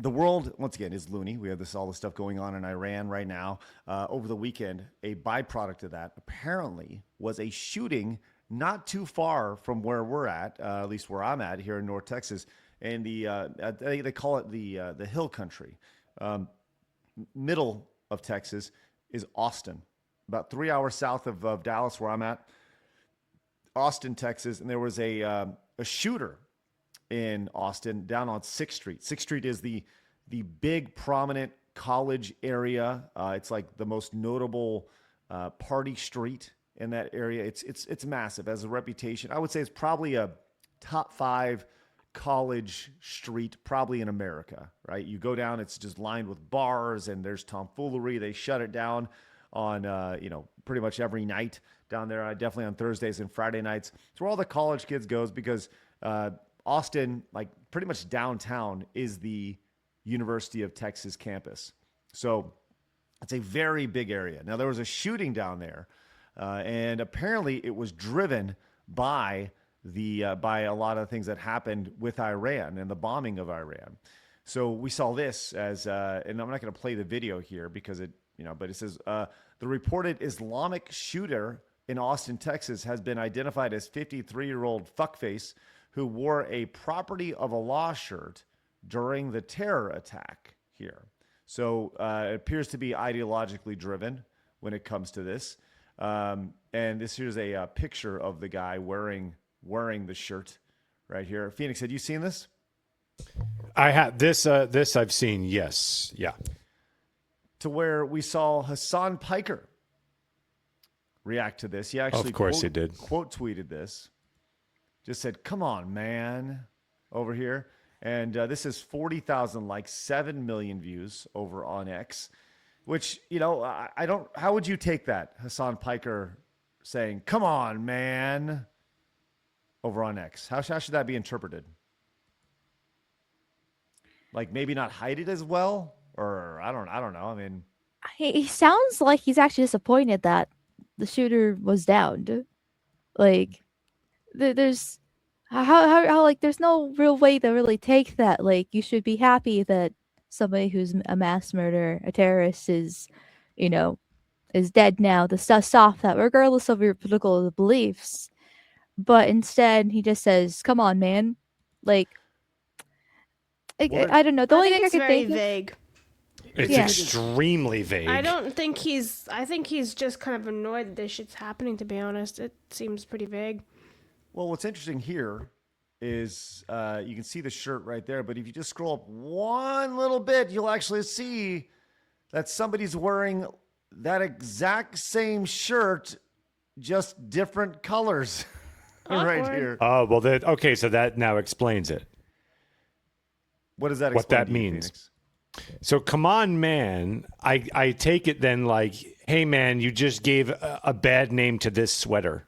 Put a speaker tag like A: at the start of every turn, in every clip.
A: the world, once again, is loony. We have all this stuff going on in Iran right now. Over the weekend, a byproduct of that apparently was a shooting not too far from where we're at least where I'm at here in North Texas, and they call it the Hill Country. Um, Middle of Texas is Austin, about 3 hours south of Dallas, where I'm at. Austin, Texas, and there was a shooter in Austin down on Sixth Street. Sixth Street is the big prominent college area. It's like the most notable party street in that area. It's massive as a reputation. I would say it's probably a top five college street probably in America, right? You go down, it's just lined with bars and there's tomfoolery. They shut it down on pretty much every night down there. Definitely on Thursdays and Friday nights. It's where all the college kids goes because Austin, like pretty much downtown, is the University of Texas campus. So it's a very big area. Now there was a shooting down there, and apparently it was driven by by a lot of things that happened with Iran and the bombing of Iran. So we saw this as, and I'm not going to play the video here because but it says the reported Islamic shooter in Austin, Texas, has been identified as 53-year-old fuckface who wore a property of Allah shirt during the terror attack here. So it appears to be ideologically driven when it comes to this. And here's a picture of the guy wearing the shirt right here. Phoenix, had you seen this?
B: I have this. This I've seen. Yes. Yeah.
A: To where we saw Hasan Piker react to this. He actually,
B: of course, he did.
A: Quote tweeted this. Just said, "Come on, man," over here. And this is 40,000 likes, 7 million views over on X. Which I don't. How would you take that, Hasan Piker saying, "Come on, man," over on X? How should that be interpreted? Like maybe not hide it as well, or I don't know. I mean,
C: he sounds like he's actually disappointed that the shooter was downed. Like there's how like there's no real way to really take that. Like you should be happy that somebody who's a mass murderer, a terrorist, is dead now. The stuff stop that, regardless of your political beliefs. But instead, he just says, "Come on, man!" Like, I don't know. The only thing I could think
D: vague.
B: It's extremely vague.
D: I think he's just kind of annoyed that this shit's happening, to be honest. It seems pretty vague.
A: Well, what's interesting here is you can see the shirt right there, but if you just scroll up one little bit, you'll actually see that somebody's wearing that exact same shirt, just different colors right here.
B: Oh, well, okay, so that now explains it.
A: What does that
B: what
A: explain
B: that
A: to you,
B: means?
A: Phoenix?
B: So, come on, man. I take it then like, hey, man, you just gave a bad name to this sweater.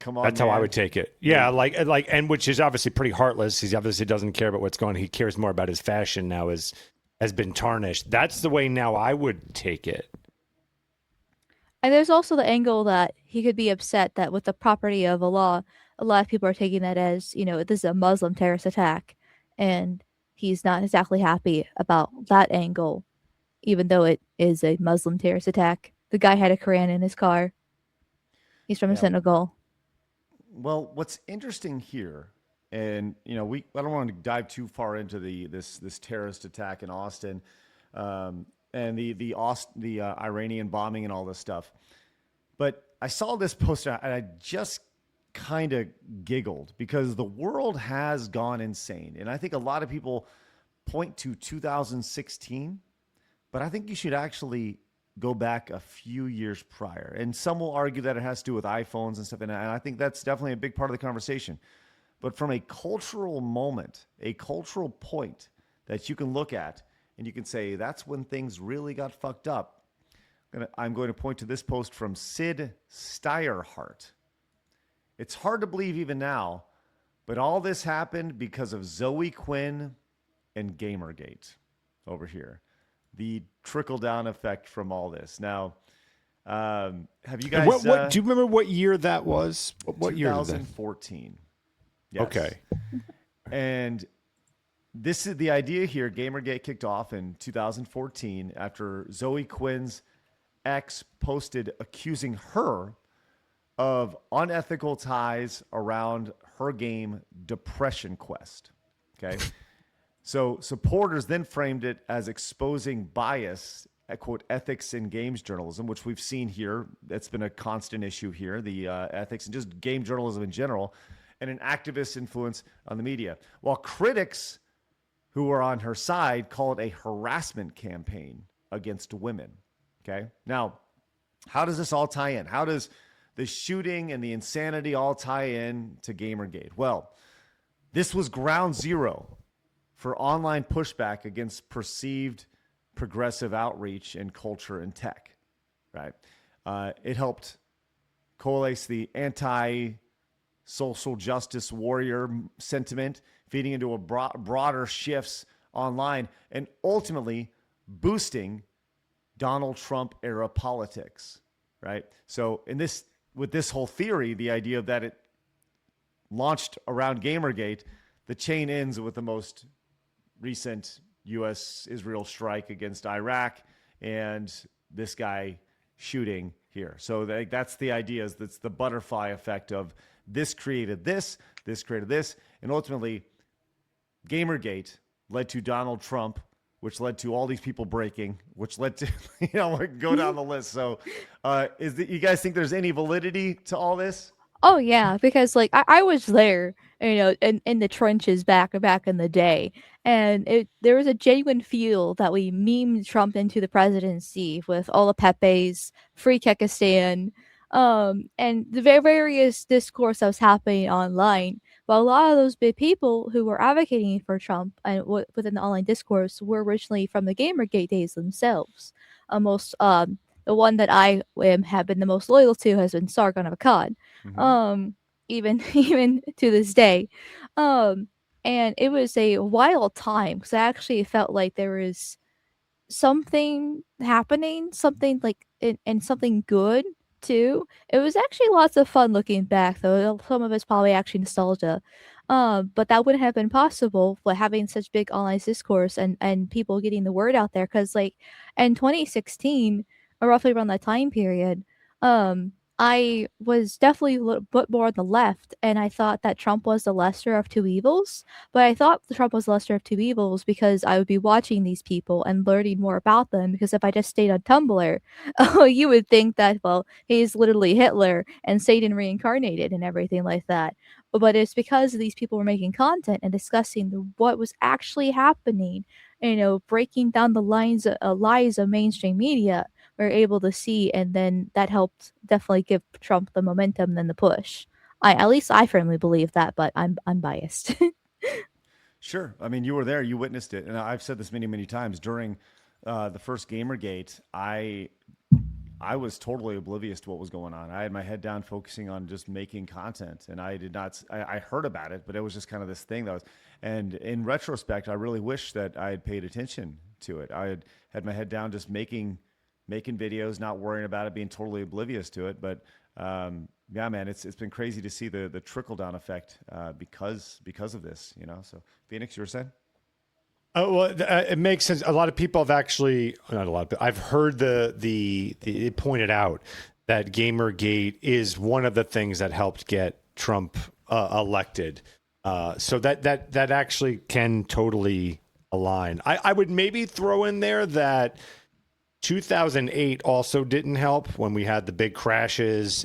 A: Come on,
B: That's
A: man.
B: how I would take it. Yeah, like, and which is obviously pretty heartless. He obviously doesn't care about what's going on. He cares more about his fashion now has been tarnished. That's the way now I would take it.
C: And there's also the angle that he could be upset that with the property of Allah, a lot of people are taking that as, this is a Muslim terrorist attack. And he's not exactly happy about that angle, even though it is a Muslim terrorist attack. The guy had a Quran in his car. He's from Senegal.
A: Well, what's interesting here, and I don't want to dive too far into this terrorist attack in Austin, and the Iranian bombing and all this stuff, but I saw this poster and I just kind of giggled because the world has gone insane, and I think a lot of people point to 2016, but I think you should actually go back a few years prior. And some will argue that it has to do with iPhones and stuff, and I think that's definitely a big part of the conversation. But from a cultural moment, a cultural point that you can look at and you can say, that's when things really got fucked up. I'm going to point to this post from Sid Steyerhart. It's hard to believe even now, but all this happened because of Zoe Quinn and Gamergate over here. The trickle-down effect from all this. Now, have you guys...
B: What do you remember what year that was? What year was that?
A: 2014. Yes.
B: Okay.
A: And this is the idea here. Gamergate kicked off in 2014 after Zoe Quinn's ex posted accusing her of unethical ties around her game Depression Quest. Okay. So supporters then framed it as exposing bias at, quote, ethics in games journalism, which we've seen here. That's been a constant issue here, the ethics and just game journalism in general, and an activist influence on the media. While critics who were on her side call it a harassment campaign against women. Okay. Now, how does this all tie in? How does the shooting and the insanity all tie in to Gamergate? Well, this was ground zero for online pushback against perceived progressive outreach in culture and tech, right? It helped coalesce the anti-social justice warrior sentiment, feeding into a broader shifts online, and ultimately boosting Donald Trump era politics, right? So with this whole theory, the idea that it launched around Gamergate, the chain ends with the most recent U.S.-Israel strike against Iraq and this guy shooting here. So that's the idea, is that's the butterfly effect of this created this created this, and ultimately Gamergate led to Donald Trump, which led to all these people breaking, which led to, go down the list. So you guys think there's any validity to all this?
C: Oh yeah, because like I was there, in the trenches back in the day, and there was a genuine feel that we memed Trump into the presidency with all the Pepes, free Kekistan, and the various discourse that was happening online. But a lot of those big people who were advocating for Trump and within the online discourse were originally from the Gamergate days themselves. The one that I have been the most loyal to has been Sargon of Akkad. Even to this day. And it was a wild time because I actually felt like there was something happening, something like and something good too. It was actually lots of fun looking back, though. Some of it's probably actually nostalgia. But that wouldn't have been possible with having such big online discourse and people getting the word out there. Because like in 2016, or roughly around that time period, I was definitely a little bit more on the left, and I thought that Trump was the lesser of two evils. But I thought Trump was the lesser of two evils because I would be watching these people and learning more about them. Because if I just stayed on Tumblr, you would think that, well, he's literally Hitler and Satan reincarnated and everything like that. But it's because these people were making content and discussing what was actually happening, breaking down the lies of mainstream media we're able to see, and then that helped definitely give Trump the momentum and the push. At least I firmly believe that, but I'm biased.
A: Sure. I mean, you were there, you witnessed it, and I've said this many times during the first Gamergate. I was totally oblivious to what was going on. I had my head down, focusing on just making content, and I did not. I heard about it, but it was just kind of this thing that was. And in retrospect, I really wish that I had paid attention to it. I had my head down, just making videos, not worrying about it, being totally oblivious to it. But yeah, man, it's been crazy to see the trickle down effect because of this. So Phoenix, you were saying?
B: Oh, well, it makes sense. A lot of people have actually, not a lot, but I've heard it pointed out that Gamergate is one of the things that helped get Trump elected. So that actually can totally align. I would maybe throw in there that 2008 also didn't help when we had the big crashes.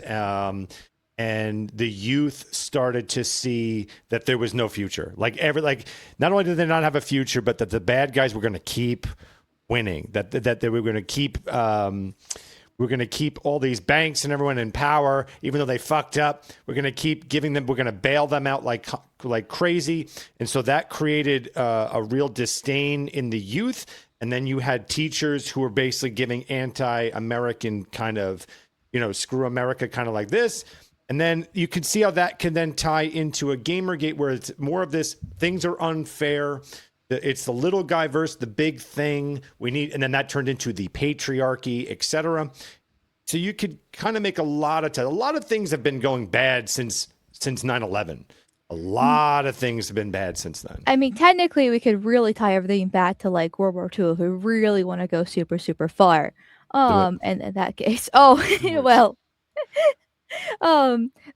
B: And the youth started to see that there was no future. Not only did they not have a future, but that the bad guys were going to keep winning. That they were going to keep all these banks and everyone in power, even though they fucked up. We're going to keep giving them. We're going to bail them out like crazy. And so that created a real disdain in the youth. And then you had teachers who were basically giving anti-American kind of, screw America kind of like this. And then you can see how that can then tie into a Gamergate where it's more of this, things are unfair. It's the little guy versus the big thing we need. And then that turned into the patriarchy, etc. So you could kind of make a lot of things have been going bad since 9/11. A lot of things have been bad since then.
C: I mean, technically, we could really tie everything back to like World War II if we really want to go super, super far.
B: Do it.
C: And in that case, oh,
A: Do it.
C: well,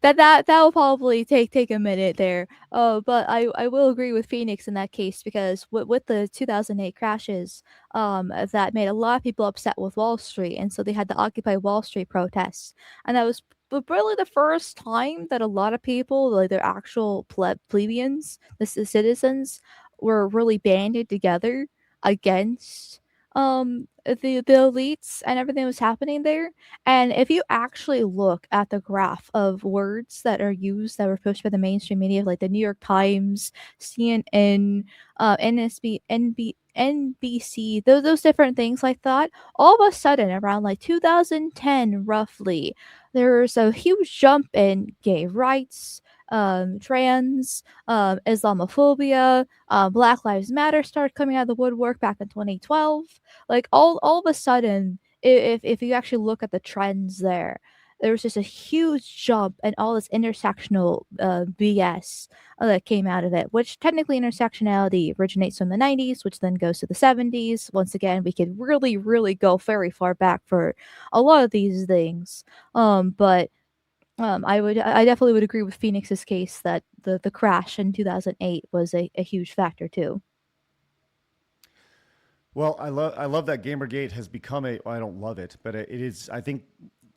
C: that will probably take a minute there. But I will agree with Phoenix in that case because with the 2008 crashes, that made a lot of people upset with Wall Street, and so they had the Occupy Wall Street protests, and that was really the first time that a lot of people, like their actual plebeians, the citizens, were really banded together against the elites and everything that was happening there. And if you actually look at the graph of words that are used that were pushed by the mainstream media, like the New York Times, CNN, NBC, those different things like that, all of a sudden, around like 2010 roughly, there was a huge jump in gay rights, trans, Islamophobia, Black Lives Matter started coming out of the woodwork back in 2012. Like all of a sudden, if you actually look at the trends there, there was just a huge jump and all this intersectional BS that came out of it, which technically intersectionality originates from the 90s, which then goes to the 70s. Once again, we could really, really go very far back for a lot of these things. But I definitely would agree with Phoenix's case that the crash in 2008 was a huge factor too.
A: Well, I love that Gamergate has become a. Well, I don't love it, but it is. I think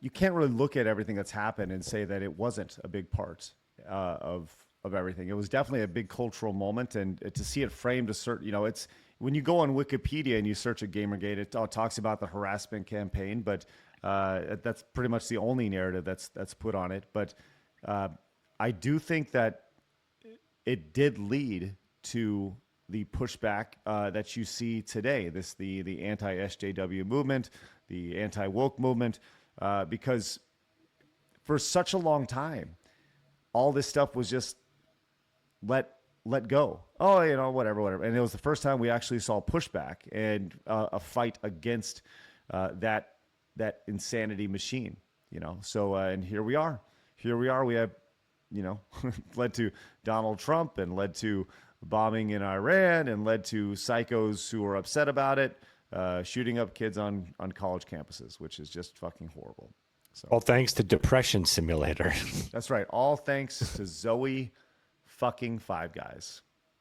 A: you can't really look at everything that's happened and say that it wasn't a big part of everything. It was definitely a big cultural moment, and to see it framed a certain. It's when you go on Wikipedia and you search at Gamergate, it talks about the harassment campaign, but that's pretty much the only narrative that's put on it. But I do think that it did lead to the pushback that you see today, the anti-SJW movement, the anti-woke movement, because for such a long time, all this stuff was just let go. Oh, whatever. And it was the first time we actually saw pushback and a fight against that insanity machine. So and here we are. We have, led to Donald Trump and led to bombing in Iran and led to psychos who are upset about it, shooting up kids on college campuses, which is just fucking horrible. So
B: All thanks to Depression Simulator.
A: that's right. All thanks to Zoe fucking Five Guys.